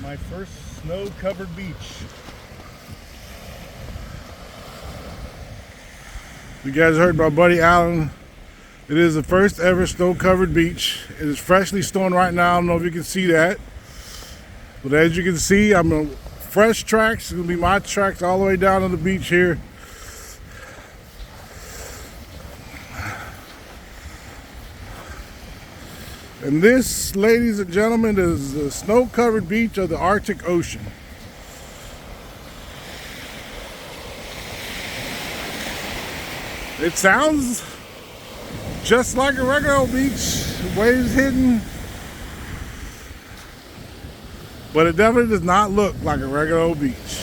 my first snow-covered beach. You guys heard my buddy Alan. It is the first ever snow-covered beach. It is freshly snowing right now. I don't know if you can see that. But as you can see, I'm on fresh tracks. It's gonna be my tracks all the way down to the beach here. And this, ladies and gentlemen, is the snow-covered beach of the Arctic Ocean. It sounds just like a regular old beach, waves hidden, but it definitely does not look like a regular old beach.